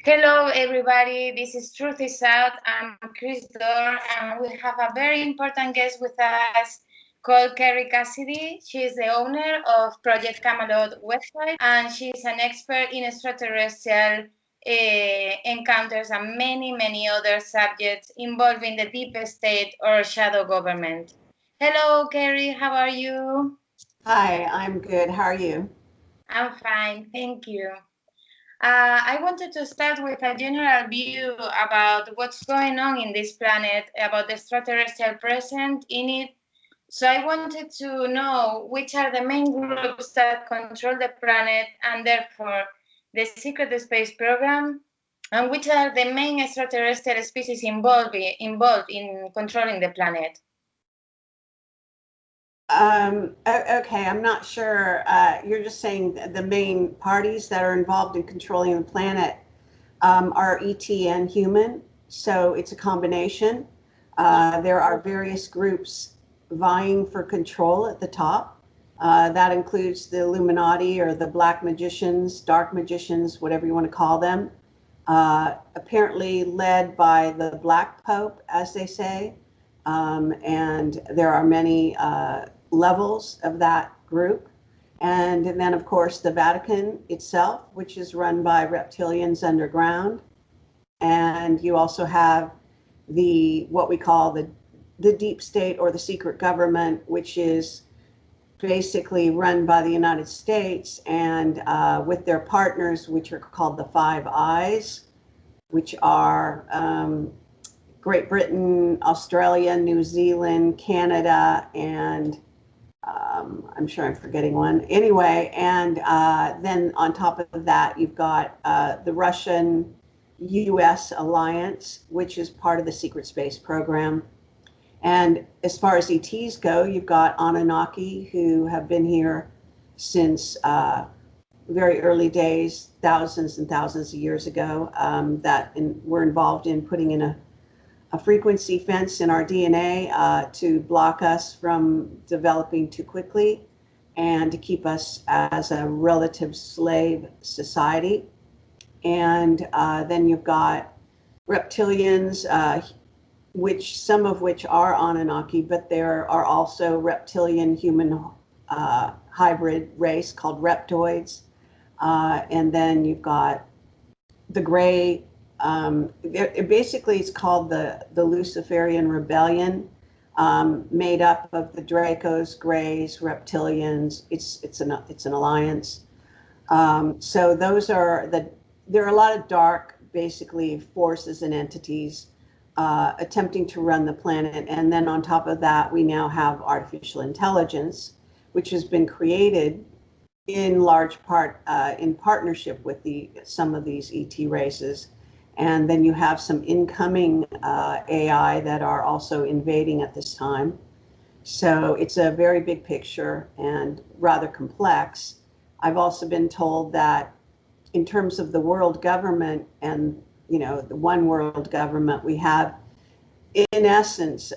Hello, everybody. This is Truth is Out. I'm Chris Dorr, and we have a very important guest with us called Kerry Cassidy. She is the owner of Project Camelot website, and she's an expert in extraterrestrial encounters and many other subjects involving the deep state or shadow government. Hello, Kerry. How are you? Hi, I'm good. How are you? I'm fine. Thank you. I wanted to start with a general view about what's going on in this planet, about the extraterrestrial present in it. So I wanted to know which are the main groups that control the planet and therefore the secret space program, and which are the main extraterrestrial species involved in controlling the planet. Okay, I'm not sure. You're just saying the main parties that are involved in controlling the planet are ET and human, so it's a combination. There are various groups vying for control at the top. That includes the Illuminati or the Black Magicians, Dark Magicians, whatever you want to call them. Apparently led by the Black Pope, as they say. And there are many levels of that group. And then, of course, the Vatican itself, which is run by reptilians underground. And you also have what we call the deep state or the secret government, which is basically run by the United States and with their partners, which are called the Five Eyes, which are Great Britain, Australia, New Zealand, Canada, and I'm sure I'm forgetting one. Anyway, and then on top of that, you've got the Russian-US alliance, which is part of the secret space program. And as far as ETs go, you've got Anunnaki, who have been here since very early days, thousands and thousands of years ago, that were involved in putting in a frequency fence in our DNA to block us from developing too quickly and to keep us as a relative slave society. And then you've got reptilians, some of which are Anunnaki, but there are also reptilian human hybrid race called reptoids. And then you've got the gray, basically it's called the Luciferian Rebellion, made up of the Dracos, Greys, Reptilians. It's an alliance. So those are there are a lot of dark, basically, forces and entities attempting to run the planet. And then on top of that, we now have artificial intelligence, which has been created in large part in partnership with some of these ET races. And then you have some incoming AI that are also invading at this time. So it's a very big picture and rather complex. I've also been told that in terms of the world government and, the one world government, we have, in essence,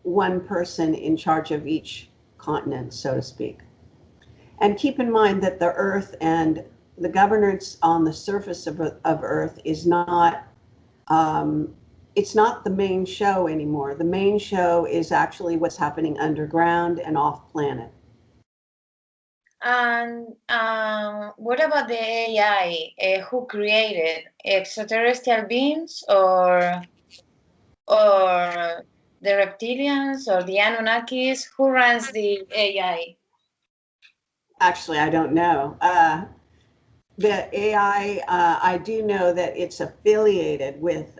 one person in charge of each continent, so to speak. And keep in mind that the Earth and the governance on the surface of Earth is not, it's not the main show anymore. The main show is actually what's happening underground and off planet. And what about the AI? Who created extraterrestrial beings or the reptilians or the Anunnakis? Who runs the AI? Actually, I don't know. The AI, I do know that it's affiliated with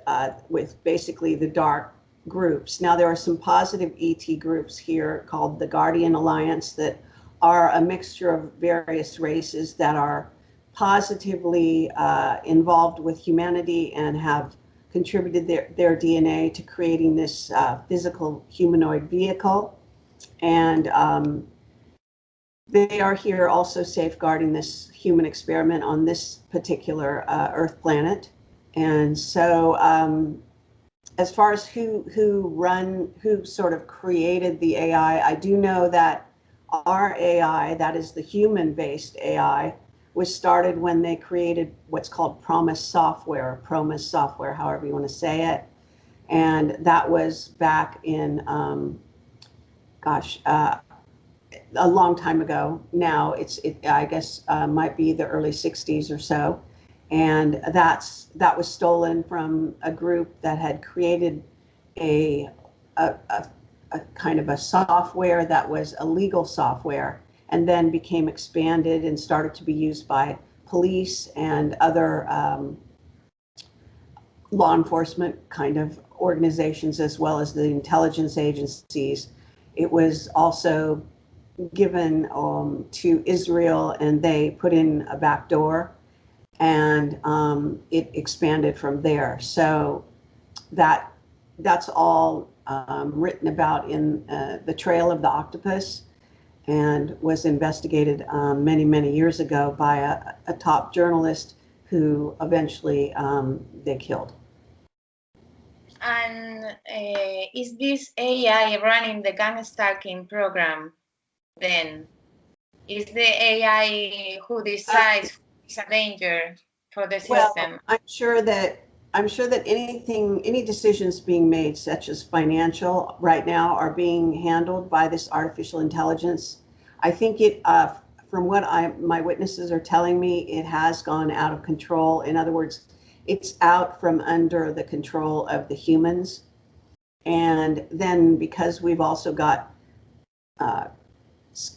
basically the dark groups. Now, there are some positive ET groups here called the Guardian Alliance that are a mixture of various races that are positively involved with humanity and have contributed their DNA to creating this physical humanoid vehicle. And they are here also safeguarding this human experiment on this particular Earth planet. And so as far as who sort of created the AI, I do know that our AI, that is the human-based AI, was started when they created what's called Promise software, however you want to say it. And that was back in, a long time ago. Now I guess, might be the early 60s or so. And that was stolen from a group that had created a, a, a, a kind of a software that was a legal software, and then became expanded and started to be used by police and other law enforcement kind of organizations, as well as the intelligence agencies. It was also given to Israel, and they put in a back door, and it expanded from there. So that's all written about in The Trail of the Octopus, and was investigated many years ago by a top journalist who eventually they killed. And is this AI running the gun stalking program then? Is the AI who decides who is a danger for the system? Well, I'm sure that any decisions being made, such as financial, right now, are being handled by this artificial intelligence. I think from what my witnesses are telling me, it has gone out of control. In other words, it's out from under the control of the humans. And then because we've also got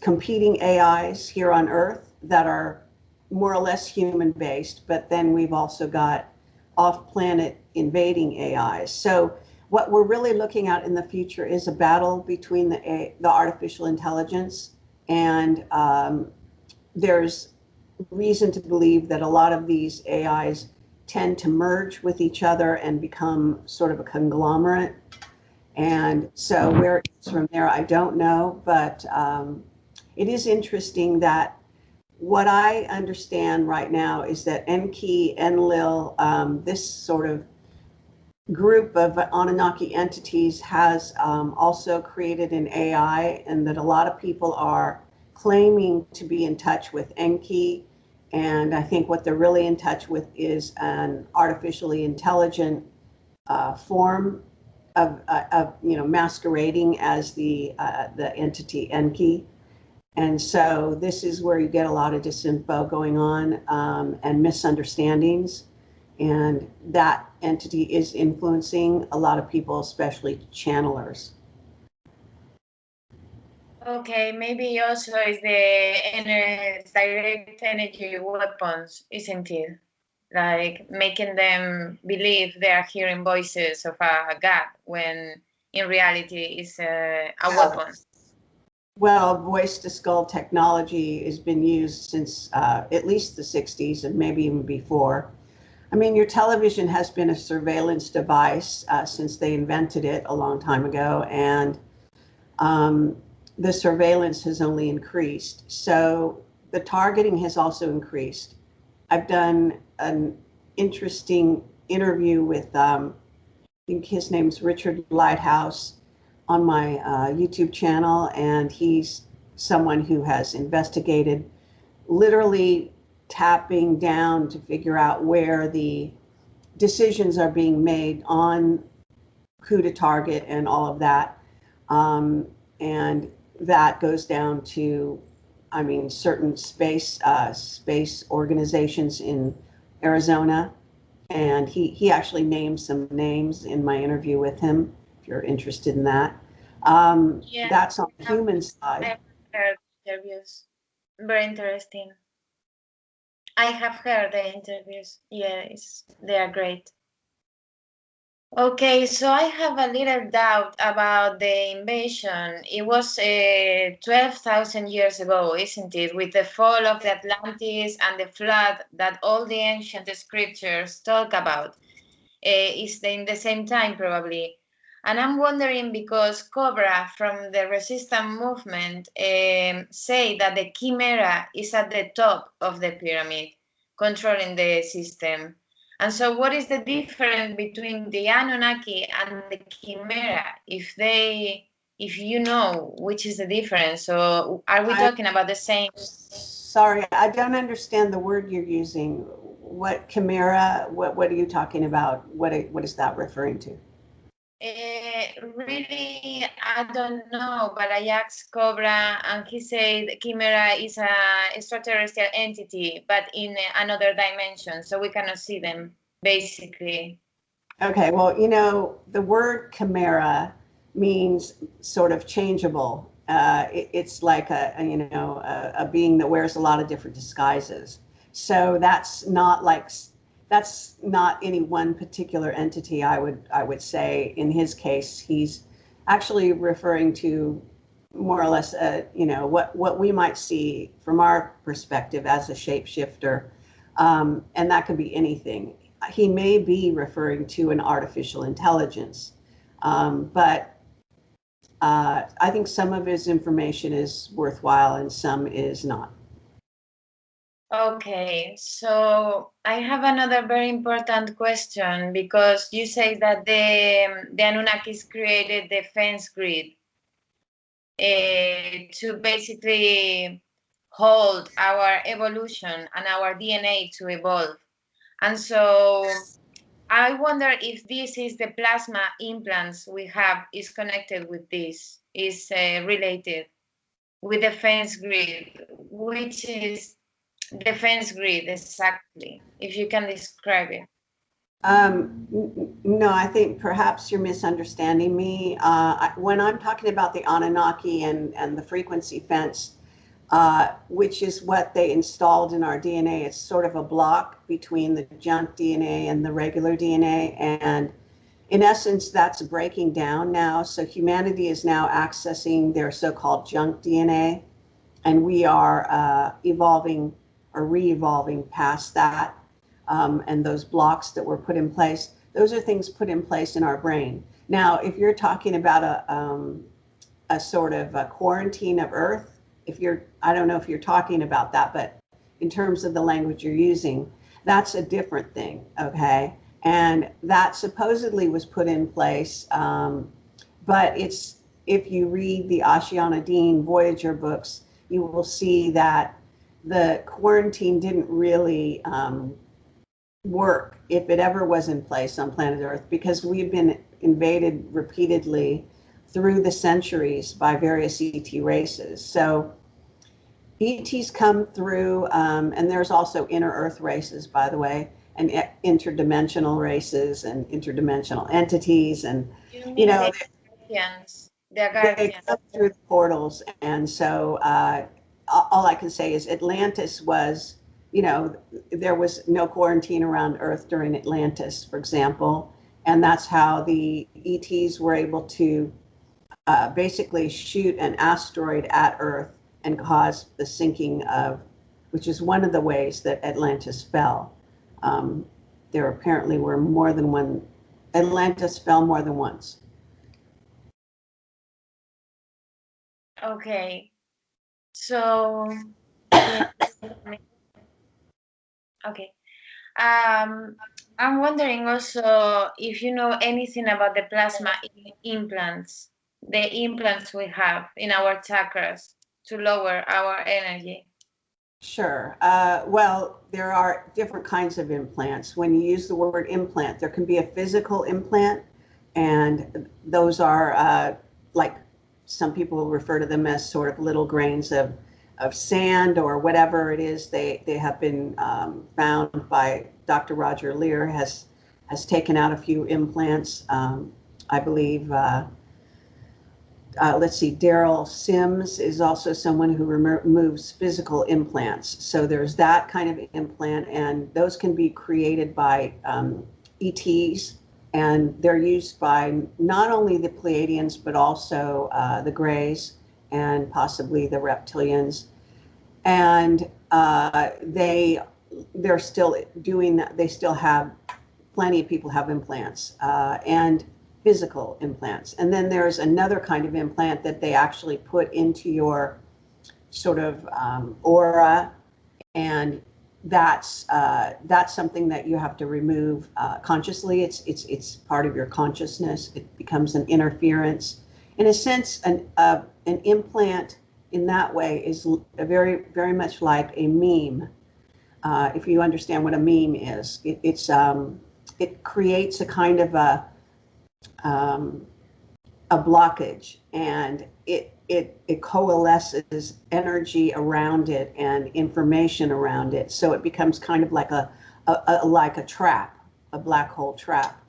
competing AIs here on Earth that are more or less human based, but then we've also got off-planet invading AIs. So what we're really looking at in the future is a battle between the artificial intelligence, and there's reason to believe that a lot of these AIs tend to merge with each other and become sort of a conglomerate. And so where it's from there, I don't know, but it is interesting that what I understand right now is that Enki, Enlil, this sort of group of Anunnaki entities has also created an AI, and that a lot of people are claiming to be in touch with Enki. And I think what they're really in touch with is an artificially intelligent form of masquerading as the entity Enki. And so this is where you get a lot of disinfo going on, and misunderstandings. And that entity is influencing a lot of people, especially channelers. Okay, maybe also is the direct energy weapons, isn't it? Like making them believe they are hearing voices of a god when in reality it's a weapon. Well, voice to skull technology has been used since at least the 60s, and maybe even before. I mean, your television has been a surveillance device since they invented it a long time ago, and the surveillance has only increased. So the targeting has also increased. I've done an interesting interview with, I think his name's Richard Lighthouse, on my YouTube channel, and he's someone who has investigated, literally tapping down to figure out where the decisions are being made on who to target and all of that. And that goes down to, I mean, certain space organizations in Arizona. And he actually named some names in my interview with him, if you're interested in that. Yeah, That's on the human side. I've heard interviews. Very interesting. I have heard the interviews. Yes, they are great. Okay, so I have a little doubt about the invasion. It was 12,000 years ago, isn't it? With the fall of the Atlantis and the flood that all the ancient scriptures talk about. Is in the same time, probably. And I'm wondering because Cobra from the resistance movement say that the Chimera is at the top of the pyramid, controlling the system. And so what is the difference between the Anunnaki and the Chimera? If you know which is the difference, so are we talking about the same? sorry, I don't understand the word you're using. What chimera? What are you talking about? What is that referring to? Really, I don't know, but I asked Cobra, and he said Chimera is a extraterrestrial entity, but in another dimension, so we cannot see them, basically. Okay, well, you know, the word chimera means sort of changeable. It's like a being that wears a lot of different disguises. So that's not any one particular entity. I would say in his case, he's actually referring to more or less, what we might see from our perspective as a shapeshifter, and that could be anything. He may be referring to an artificial intelligence, but I think some of his information is worthwhile and some is not. Okay, so I have another very important question, because you say that the Anunnakis created the fence grid to basically hold our evolution and our DNA to evolve. And so I wonder if this is the plasma implants we have is connected with this, is related with the fence grid, which is the fence grid exactly, if you can describe it. No, I think perhaps you're misunderstanding me. When I'm talking about the Anunnaki and the frequency fence, which is what they installed in our DNA, it's sort of a block between the junk DNA and the regular DNA. And in essence, that's breaking down now. So humanity is now accessing their so-called junk DNA, and we are evolving or re-evolving past that. And those blocks that were put in place, those are things put in place in our brain. Now, if you're talking about a sort of a quarantine of Earth, I don't know if you're talking about that, but in terms of the language you're using, that's a different thing, okay? And that supposedly was put in place, but if you read the Oceana Dean Voyager books, you will see that the quarantine didn't really work, if it ever was in place on planet Earth, because we've been invaded repeatedly through the centuries by various ET races. So ETs come through, and there's also inner Earth races, by the way, and interdimensional races and interdimensional entities, and You mean the guardians? The they guardians. come through the portals. And so all I can say is Atlantis was, there was no quarantine around Earth during Atlantis, for example, and that's how the ETs were able to basically shoot an asteroid at Earth and cause the sinking of, which is one of the ways that Atlantis fell. There apparently were more than one, Atlantis fell more than once. Okay, so yeah, okay. I'm wondering also if you know anything about the plasma implants, the implants we have in our chakras to lower our energy. Sure. Well, there are different kinds of implants. When you use the word implant, there can be a physical implant, and those are like some people refer to them as sort of little grains of sand or whatever it is. They have been found by Dr. Roger Lear has taken out a few implants. I believe. Let's see, Daryl Sims is also someone who removes physical implants. So there's that kind of implant, and those can be created by ETs, and they're used by not only the Pleiadians, but also the Greys and possibly the Reptilians. And they're still doing that. They still have, plenty of people have implants. And physical implants. And then there's another kind of implant that they actually put into your sort of aura, and that's something that you have to remove consciously. It's part of your consciousness. It becomes an interference. In a sense, an implant in that way is very, very much like a meme. If you understand what a meme is, it creates a kind of um, a blockage, and it coalesces energy around it and information around it, so it becomes kind of like a trap, a black hole trap.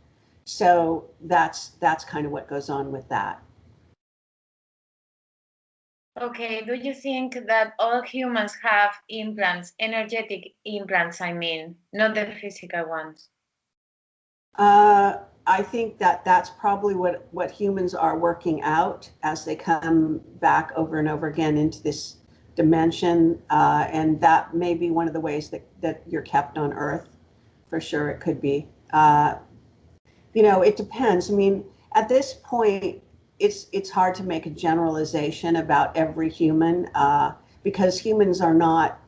So that's kind of what goes on with that. Okay, do you think that all humans have implants, energetic implants, I mean, not the physical ones? I think that that's probably what humans are working out as they come back over and over again into this dimension. And that may be one of the ways that you're kept on Earth. For sure, it could be. It depends. I mean, at this point, it's hard to make a generalization about every human because humans are not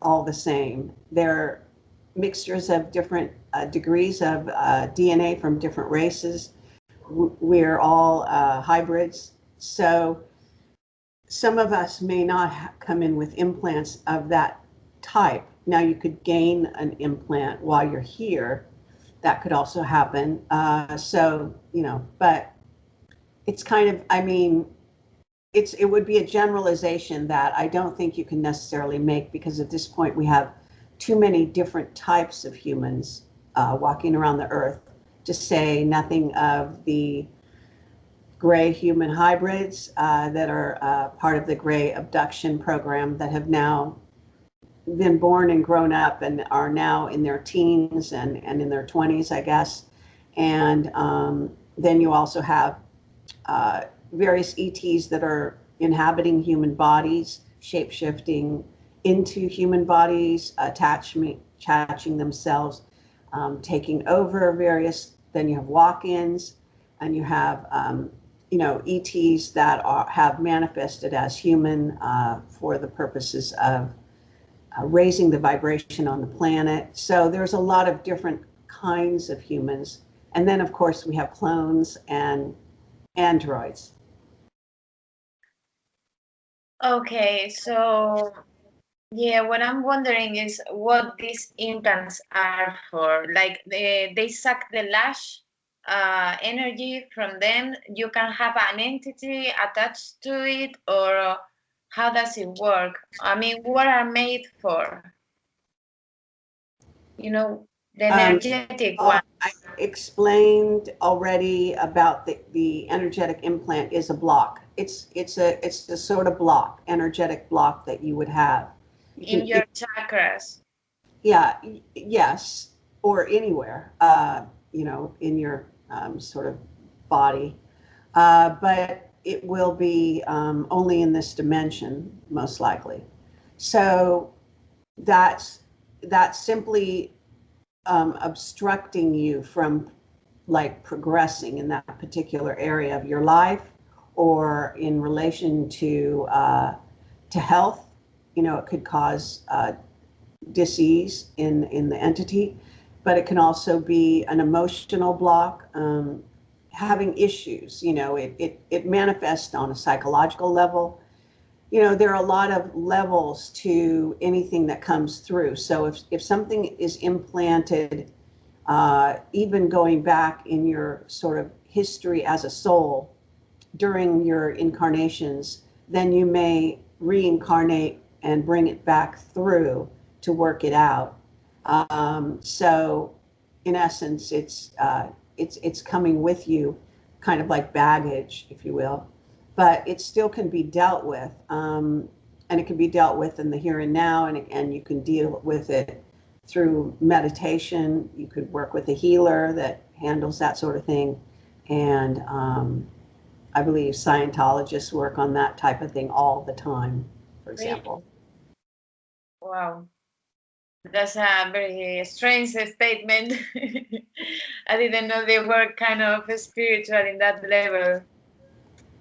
all the same. They're mixtures of different degrees of DNA from different races. We're all hybrids. So some of us may not come in with implants of that type. Now, you could gain an implant while you're here. That could also happen. But it's kind of, I mean, it would be a generalization that I don't think you can necessarily make, because at this point we have too many different types of humans walking around the earth, to say nothing of the gray human hybrids that are part of the gray abduction program that have now been born and grown up and are now in their teens and in their 20s, I guess. And then you also have various ETs that are inhabiting human bodies, shape-shifting into human bodies, attaching themselves, taking over various. Then you have walk-ins, and you have ETs that have manifested as human for the purposes of raising the vibration on the planet. So there's a lot of different kinds of humans. And then, of course, we have clones and androids. Okay, so yeah, what I'm wondering is what these implants are for. Like they suck the lash energy from them. You can have an entity attached to it, or how does it work? I mean, what are made for? The energetic one. I explained already about the energetic implant is a block. It's the sort of block, energetic block that you would have. In your chakras. Yeah, yes, or anywhere, in your sort of body. But it will be only in this dimension, most likely. So that's simply obstructing you from like progressing in that particular area of your life, or in relation to health. It could cause disease in the entity, but it can also be an emotional block, having issues. It manifests on a psychological level. There are a lot of levels to anything that comes through. So if something is implanted, even going back in your sort of history as a soul during your incarnations, then you may reincarnate and bring it back through to work it out. So in essence, it's coming with you, kind of like baggage, if you will. But it still can be dealt with, and it can be dealt with in the here and now, and you can deal with it through meditation. You could work with a healer that handles that sort of thing, and I believe Scientologists work on that type of thing all the time, for example. Wow, that's a very strange statement. I didn't know they were kind of spiritual in that level.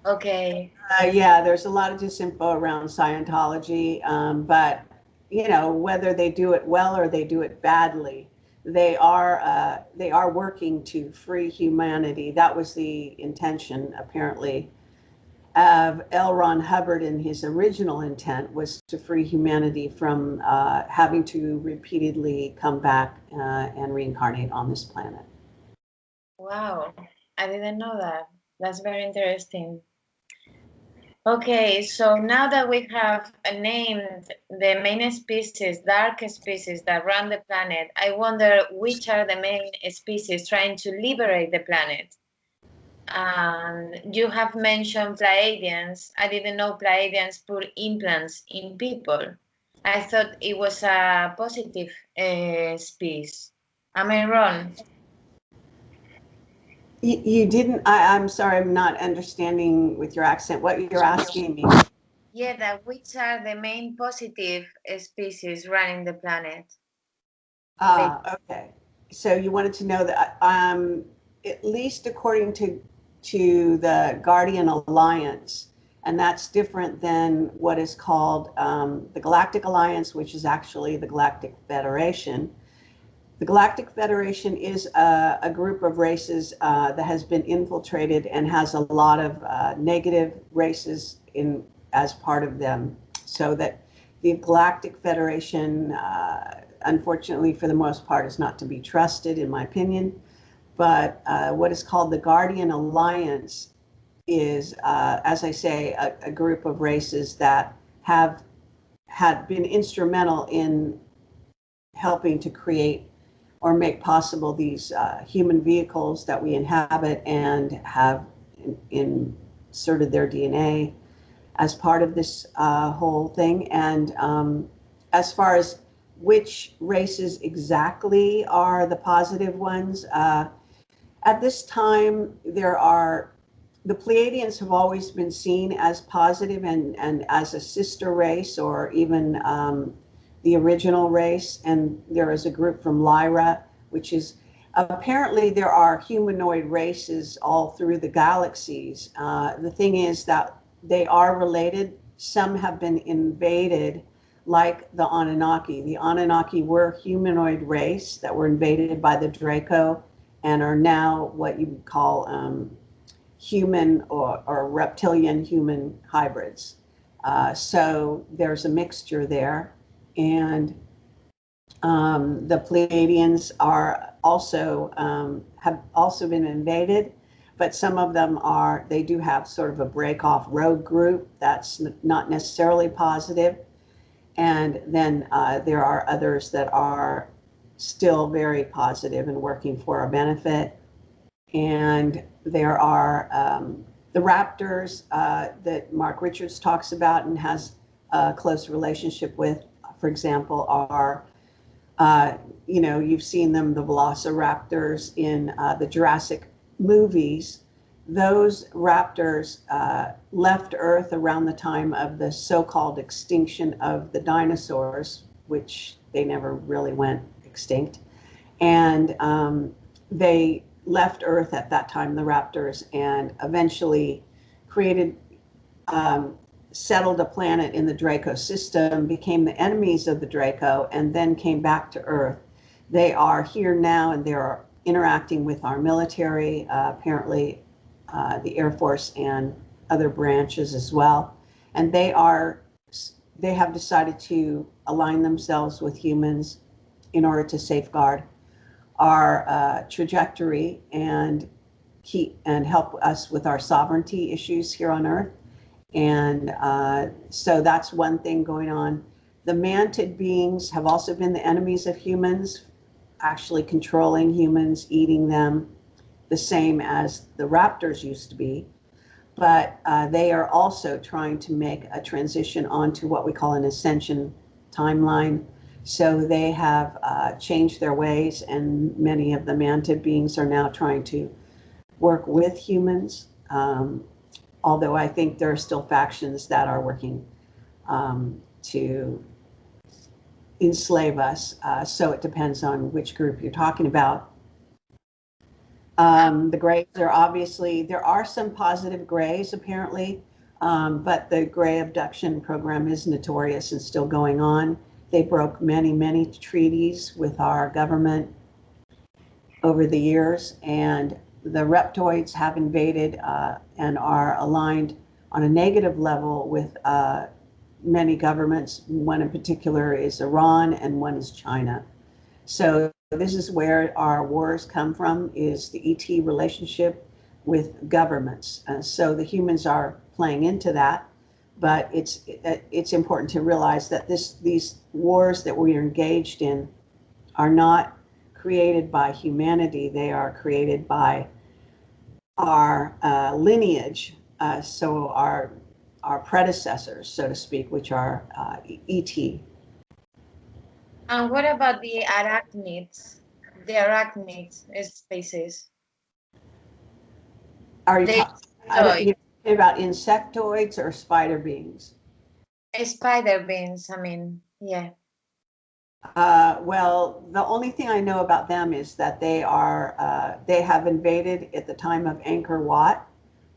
Okay. Yeah, there's a lot of disinfo around Scientology, but whether they do it well or they do it badly, they are working to free humanity. That was the intention, apparently, of L. Ron Hubbard in his original intent was to free humanity from having to repeatedly come back and reincarnate on this planet. Wow, I didn't know that. That's very interesting. Okay, so now that we have named the main species, dark species that run the planet, I wonder which are the main species trying to liberate the planet. You have mentioned Pleiadians. I didn't know Pleiadians put implants in people. I thought it was a positive species. Am I wrong? You didn't, I'm sorry, I'm not understanding with your accent what you're asking me. Yeah, that which are the main positive species running the planet? Okay. So you wanted to know that, at least according to the Guardian Alliance, and that's different than what is called the Galactic Alliance, which is actually the Galactic Federation. The Galactic Federation is a group of races that has been infiltrated and has a lot of negative races as part of them. So that the Galactic Federation, unfortunately, for the most part, is not to be trusted, in my opinion. But what is called the Guardian Alliance is, as I say, a group of races that have had been instrumental in helping to create or make possible these human vehicles that we inhabit and have inserted their DNA as part of this whole thing. And as far as which races exactly are the positive ones, at this time the Pleiadians have always been seen as positive and as a sister race, or even the original race. And there is a group from Lyra, which is apparently there are humanoid races all through the galaxies. The thing is that they are related. Some have been invaded, like the Anunnaki. The Anunnaki were a humanoid race that were invaded by the Draco and are now what you would call human or reptilian human hybrids. So there's a mixture there. And the Pleiadians are also have also been invaded, but some of them they do have sort of a break-off rogue group that's not necessarily positive. And then there are others that are still very positive and working for our benefit. And there are the raptors that Mark Richards talks about and has a close relationship with, for example, are, you've seen them, the velociraptors in the Jurassic movies. Those raptors left Earth around the time of the so-called extinction of the dinosaurs, which they never really went extinct. And they left Earth at that time, the raptors, and eventually settled a planet in the Draco system, became the enemies of the Draco, and then came back to Earth. They are here now, and they're interacting with our military, apparently the Air Force and other branches as well. And they have decided to align themselves with humans in order to safeguard our trajectory and help us with our sovereignty issues here on Earth. And so that's one thing going on. The mantid beings have also been the enemies of humans, actually controlling humans, eating them, the same as the raptors used to be. But they are also trying to make a transition onto what we call an ascension timeline. So they have changed their ways, and many of the mantid beings are now trying to work with humans. Although I think there are still factions that are working to enslave us. So it depends on which group you're talking about. The grays there are some positive grays apparently, but the gray abduction program is notorious and still going on. They broke many, many treaties with our government over the years, and the reptoids have invaded and are aligned on a negative level with many governments. One in particular is Iran and one is China. So this is where our wars come from, is the ET relationship with governments. So the humans are playing into that, but it's important to realize that these wars that we are engaged in are not created by humanity. They are created by our lineage, so our predecessors, so to speak, which are ET. And what about the arachnids? The arachnid species. Are you talking about insectoids or spider beings? Spider beings, I mean, yeah. Well, the only thing I know about them is that they have invaded at the time of Angkor Wat,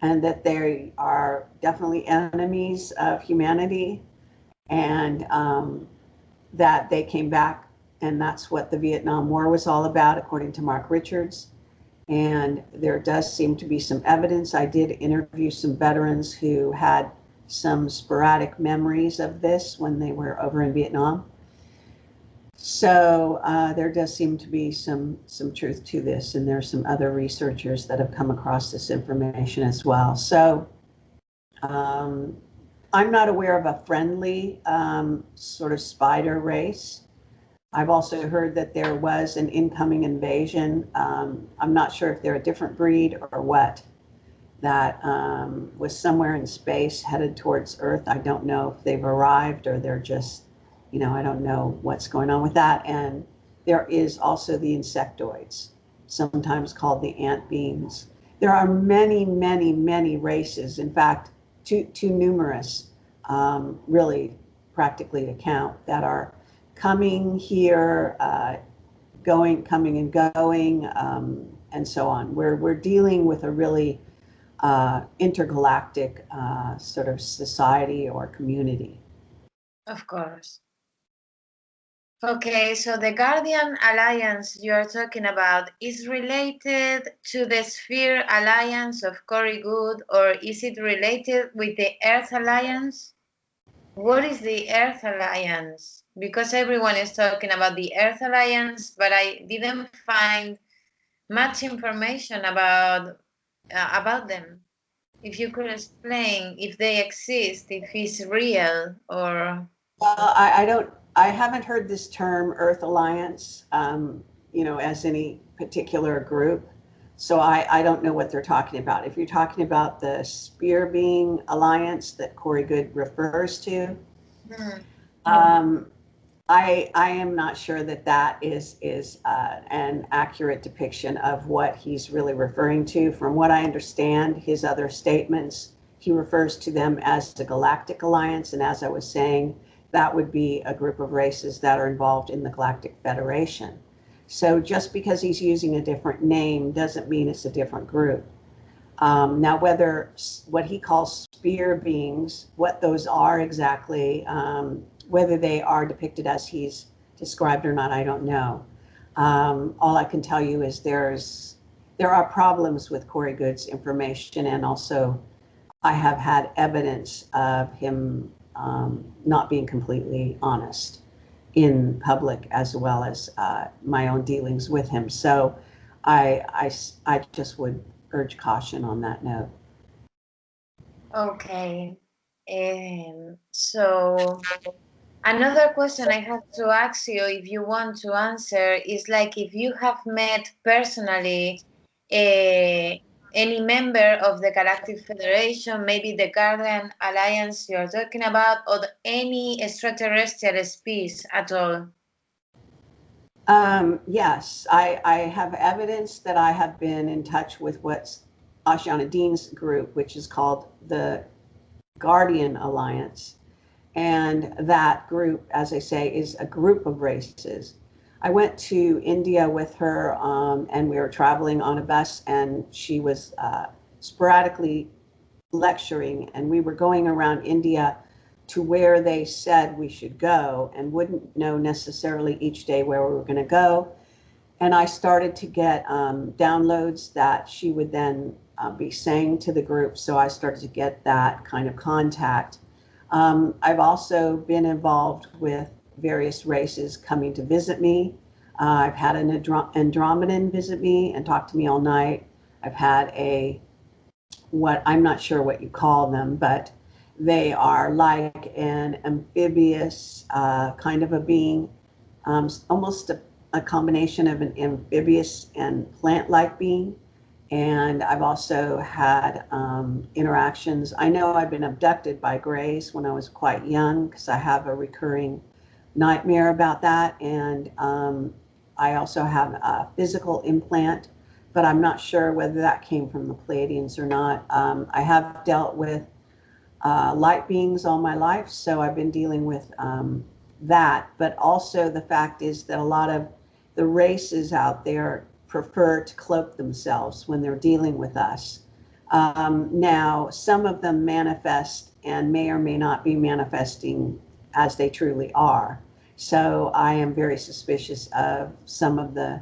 and that they are definitely enemies of humanity, and that they came back, and that's what the Vietnam War was all about, according to Mark Richards. And there does seem to be some evidence. I did interview some veterans who had some sporadic memories of this when they were over in Vietnam. So there does seem to be some truth to this, and there's some other researchers that have come across this information as well. So I'm not aware of a friendly sort of spider race. I've also heard that there was an incoming invasion. I'm not sure if they're a different breed or what, that was somewhere in space headed towards Earth. I don't know if they've arrived or they're just, I don't know what's going on with that. And there is also the insectoids, sometimes called the ant beings. There are many, many, many races. In fact, too numerous, really, practically to count, that are coming here, coming and going, and so on. We're dealing with a really intergalactic sort of society or community. Of course. Okay, so the Guardian Alliance you are talking about is related to the Sphere Alliance of Cory Good, or is it related with the Earth Alliance? What is the Earth Alliance? Because everyone is talking about the Earth Alliance, but I didn't find much information about them. If you could explain if they exist, if it's real, or... Well, I haven't heard this term Earth Alliance, as any particular group. So I don't know what they're talking about. If you're talking about the Spear Being Alliance that Cory Good refers to, I am not sure that is an accurate depiction of what he's really referring to. From what I understand, his other statements, he refers to them as the Galactic Alliance, and as I was saying, that would be a group of races that are involved in the Galactic Federation. So just because he's using a different name doesn't mean it's a different group. Now, whether what he calls spear beings, what those are exactly, whether they are depicted as he's described or not, I don't know. All I can tell you is there are problems with Cory Good's information, and also I have had evidence of him not being completely honest in public, as well as my own dealings with him. So I just would urge caution on that note. Okay. So another question I have to ask you, if you want to answer, is like if you have met personally any member of the Galactic Federation, maybe the Guardian Alliance you're talking about, or any extraterrestrial species at all. Yes, I have evidence that I have been in touch with what's Ashana Dean's group, which is called the Guardian Alliance. And that group, as I say, is a group of races. I went to India with her, and we were traveling on a bus, and she was sporadically lecturing, and we were going around India to where they said we should go, and wouldn't know necessarily each day where we were going to go. and I started to get downloads that she would then be saying to the group. So I started to get that kind of contact. I've also been involved with various races coming to visit me. I've had an Andromedan visit me and talk to me all night. I've had what I'm not sure what you call them, but they are like an amphibious kind of a being, almost a combination of an amphibious and plant-like being. And I've also had interactions. I know I've been abducted by Greys when I was quite young because I have a recurring nightmare about that. And I also have a physical implant, but I'm not sure whether that came from the Pleiadians or not. I have dealt with light beings all my life, so I've been dealing with that. But also the fact is that a lot of the races out there prefer to cloak themselves when they're dealing with us. Now, some of them manifest and may or may not be manifesting as they truly are. So I am very suspicious of some of the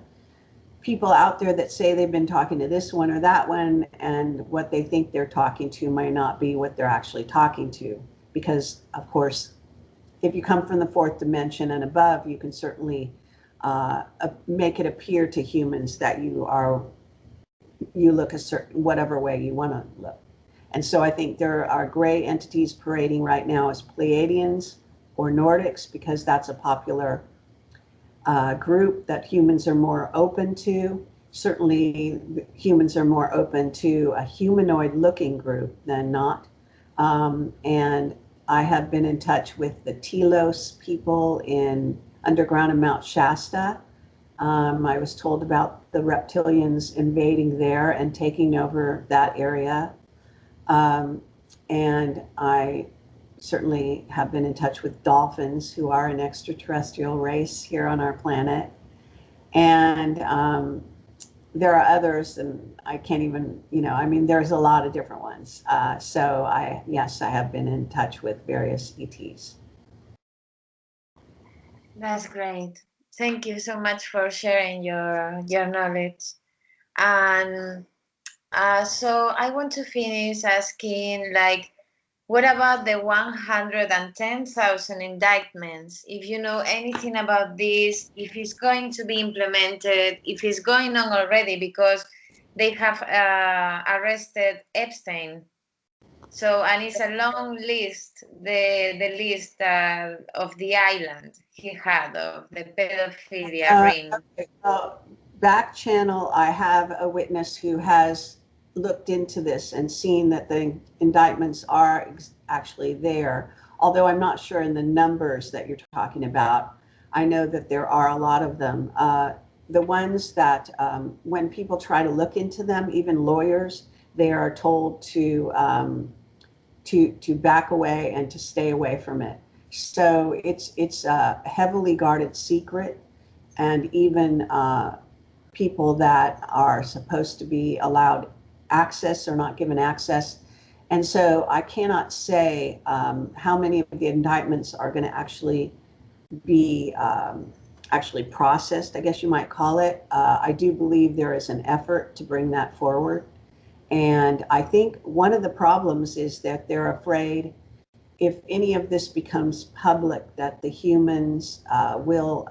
people out there that say they've been talking to this one or that one, and what they think they're talking to might not be what they're actually talking to. Because, of course, if you come from the fourth dimension and above, you can certainly make it appear to humans that you look a certain, whatever way you want to look. And so I think there are gray entities parading right now as Pleiadians or Nordics, because that's a popular group that humans are more open to. Certainly humans are more open to a humanoid looking group than not. And I have been in touch with the Telos people in underground in Mount Shasta. I was told about the reptilians invading there and taking over that area. And I certainly have been in touch with dolphins, who are an extraterrestrial race here on our planet. And there are others, and I can't even, I mean, there's a lot of different ones. So yes, I have been in touch with various ETs. That's great. Thank you so much for sharing your knowledge. And so I want to finish asking, like, what about the 110,000 indictments? If you know anything about this, if it's going to be implemented, if it's going on already, because they have arrested Epstein. So, and it's a long list, the list of the island he had of the pedophilia ring. Back channel, I have a witness who has looked into this and seen that the indictments are actually there. Although I'm not sure in the numbers that you're talking about. I know that there are a lot of them. The ones that when people try to look into them, even lawyers, they are told to back away and to stay away from it. So it's a heavily guarded secret, and even people that are supposed to be allowed access are not given access. And so I cannot say how many of the indictments are going to actually be actually processed, I guess you might call it. I do believe there is an effort to bring that forward. And I think one of the problems is that they're afraid if any of this becomes public, that the humans will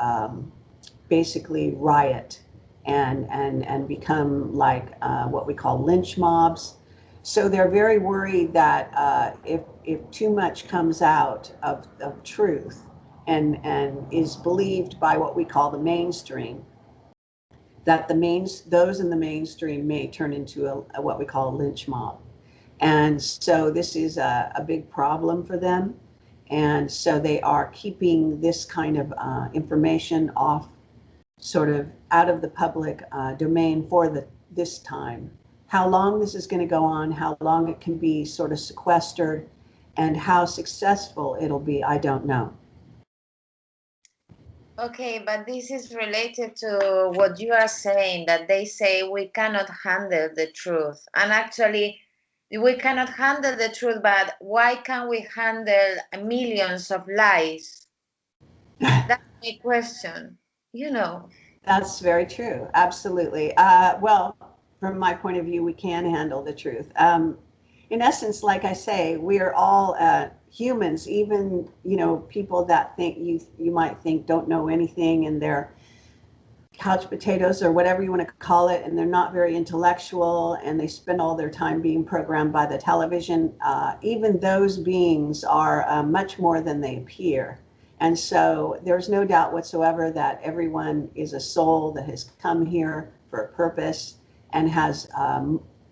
basically riot and become like what we call lynch mobs. So they're very worried that if too much comes out of truth and is believed by what we call the mainstream, that those in the mainstream may turn into a what we call a lynch mob. And so this is a big problem for them. And so they are keeping this kind of information off, sort of out of the public domain for this time. How long this is going to go on, how long it can be sort of sequestered, and how successful it'll be, I don't know. Okay, but this is related to what you are saying, that they say we cannot handle the truth. And actually, we cannot handle the truth, but why can't we handle millions of lies? That's my question, That's very true. Absolutely. Well, from my point of view, we can handle the truth. In essence, like I say, we are all humans. Even people that think you might think don't know anything, and they're couch potatoes or whatever you want to call it, and they're not very intellectual, and they spend all their time being programmed by the television. Even those beings are much more than they appear. And so there's no doubt whatsoever that everyone is a soul that has come here for a purpose and has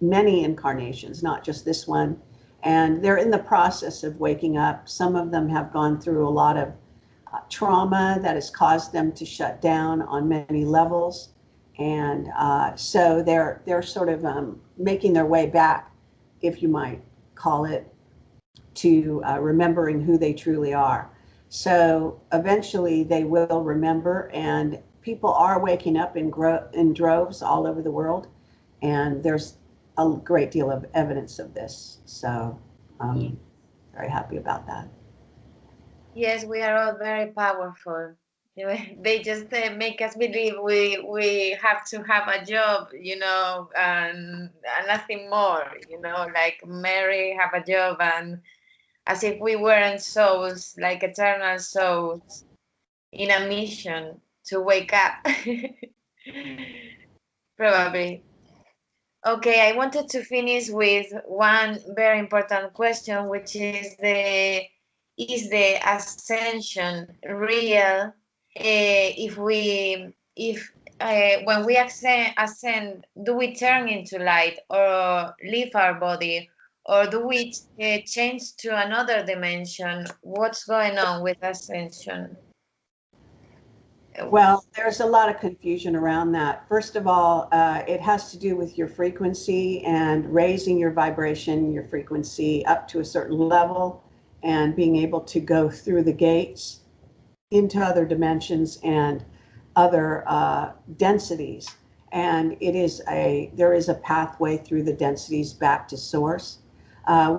many incarnations, not just this one. And they're in the process of waking up. Some of them have gone through a lot of trauma that has caused them to shut down on many levels. And so they're sort of making their way back, if you might call it, to remembering who they truly are. So eventually they will remember, and people are waking up in droves all over the world, and there's a great deal of evidence of this. So I'm very happy about that. Yes, we are all very powerful. They just make us believe we have to have a job, and nothing more, like Mary have a job, and as if we weren't souls, like eternal souls, in a mission to wake up. Probably. Okay, I wanted to finish with one very important question, which is the ascension real? If when we ascend, do we turn into light or leave our body, or do we change to another dimension? What's going on with ascension? Well, there's a lot of confusion around that. First of all, it has to do with your frequency and raising your vibration, your frequency up to a certain level, and being able to go through the gates into other dimensions and other densities. And there is a pathway through the densities back to source.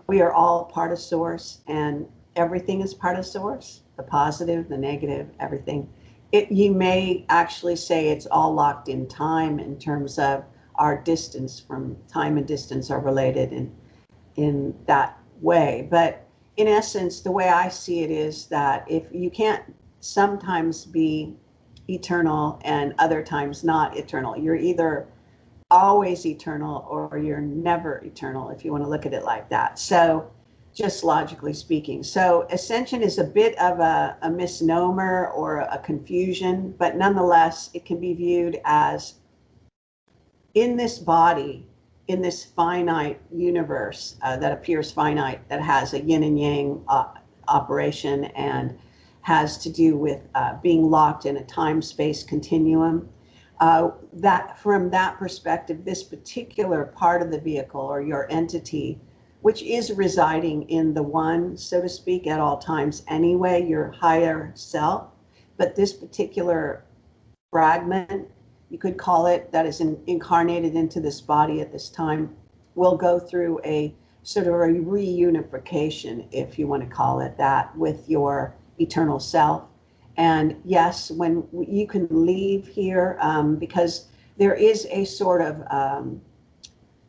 We are all part of source, and everything is part of source, the positive, the negative, everything. You may actually say it's all locked in time in terms of our distance from time and distance are related in that way. But in essence, the way I see it is that if you can't sometimes be eternal and other times not eternal, you're either always eternal or you're never eternal, if you want to look at it like that. So just logically speaking. So ascension is a bit of a misnomer or a confusion, but nonetheless, it can be viewed as in this body, in this finite universe that appears finite, that has a yin and yang operation and has to do with being locked in a time-space continuum. That from that perspective, this particular part of the vehicle or your entity, which is residing in the one, so to speak, at all times anyway, your higher self. But this particular fragment, you could call it, that is incarnated into this body at this time, will go through a sort of a reunification, if you want to call it that, with your eternal self. And yes, when you can leave here, because there is a sort of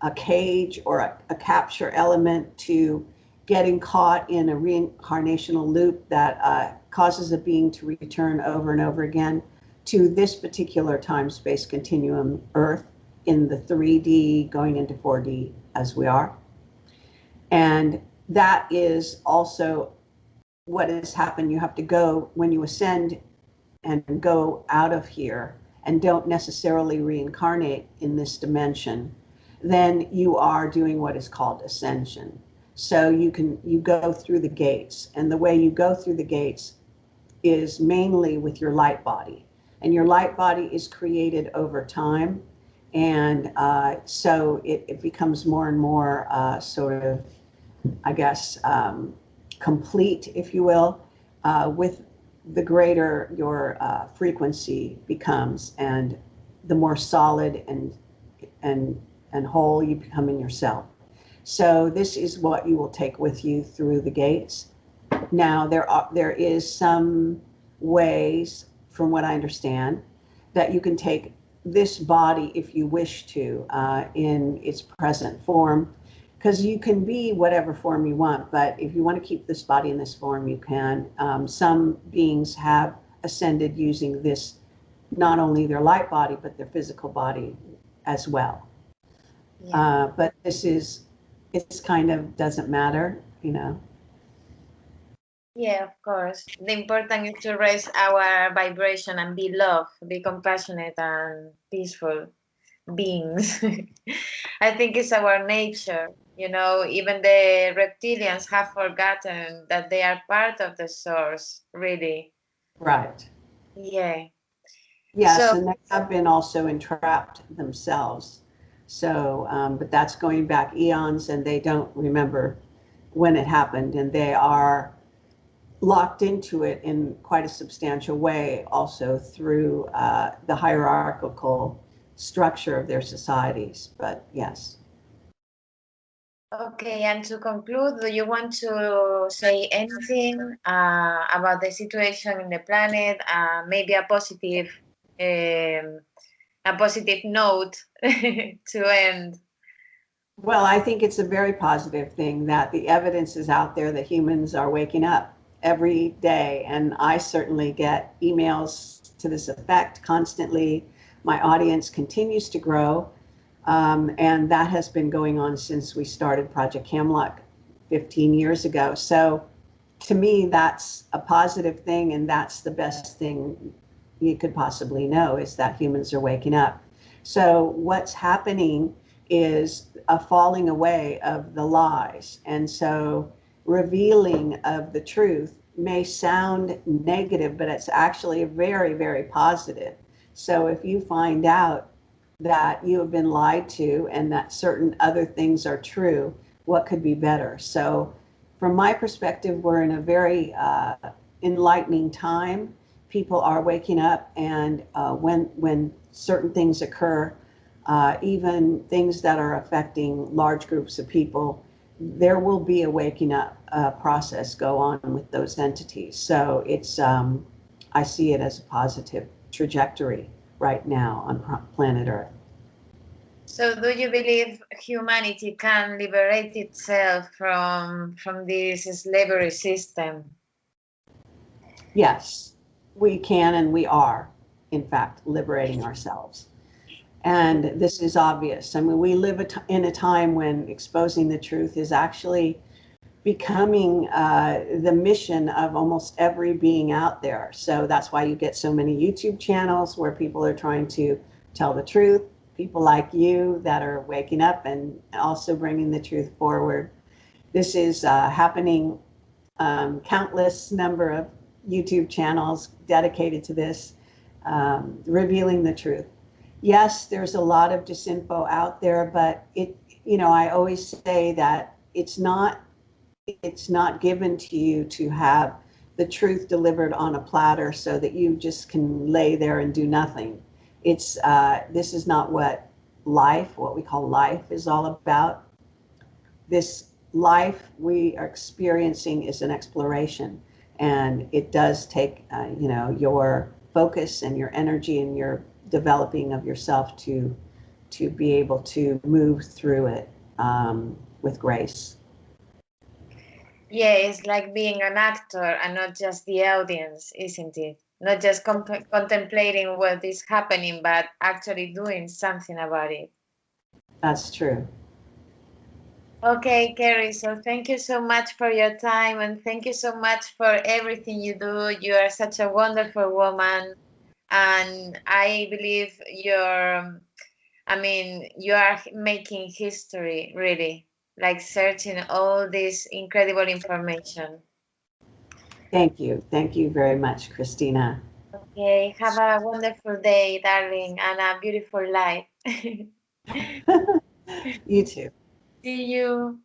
a cage or a capture element to getting caught in a reincarnational loop that causes a being to return over and over again to this particular time-space continuum, Earth, in the 3D going into 4D as we are. And that is also what has happened. You have to go, when you ascend and go out of here and don't necessarily reincarnate in this dimension, then you are doing what is called ascension. So you go through the gates, and the way you go through the gates is mainly with your light body, and your light body is created over time, and so it becomes more and more sort of, I guess, complete, if you will, with the greater your frequency becomes, and the more solid and whole you become in yourself. So this is what you will take with you through the gates. Now there is some ways, from what I understand, that you can take this body if you wish to in its present form, because you can be whatever form you want, but if you want to keep this body in this form, you can. Some beings have ascended using this, not only their light body, but their physical body as well. Yeah. But it's kind of doesn't matter, you know. Yeah, of course. The important is to raise our vibration and be love, be compassionate and peaceful beings. I think it's our nature. You know, even the reptilians have forgotten that they are part of the source, really. Right. Yeah. Yes, So, and they have been also entrapped themselves. So, but that's going back eons, and they don't remember when it happened, and they are locked into it in quite a substantial way, also through the hierarchical structure of their societies. But yes. okay, and to conclude, do you want to say anything about the situation in the planet? Maybe a positive note to end. Well, I think it's a very positive thing that the evidence is out there that humans are waking up every day. And I certainly get emails to this effect constantly. My audience continues to grow. And that has been going on since we started Project Camlock 15 years ago. So to me, that's a positive thing. And that's the best thing you could possibly know, is that humans are waking up. So what's happening is a falling away of the lies. And so revealing of the truth may sound negative, but it's actually very, very positive. So if you find out that you have been lied to and that certain other things are true, what could be better? So from my perspective, we're in a very enlightening time. People are waking up, and when certain things occur, even things that are affecting large groups of people, there will be a waking up process go on with those entities. So it's I see it as a positive trajectory right now on planet Earth. So, do you believe humanity can liberate itself from this slavery system? Yes, we can, and we are, in fact, liberating ourselves. And this is obvious. I mean, we live in a time when exposing the truth is actually becoming the mission of almost every being out there. So that's why you get so many YouTube channels where people are trying to tell the truth. People like you that are waking up and also bringing the truth forward. This is happening. Countless number of YouTube channels dedicated to this, revealing the truth. Yes, there's a lot of disinfo out there, but I always say that it's not given to you to have the truth delivered on a platter so that you just can lay there and do nothing. This is not what we call life, is all about. This life we are experiencing is an exploration, and it does take your focus and your energy and your developing of yourself to be able to move through it with grace. Yeah, it's like being an actor and not just the audience, isn't it? Not just contemplating what is happening, but actually doing something about it. That's true. Okay, Kerry, so thank you so much for your time, and thank you so much for everything you do. You are such a wonderful woman, and I believe you are making history, really, like searching all this incredible information. Thank you. Thank you very much, Christina. Okay, have a wonderful day, darling, and a beautiful life. You too. See you.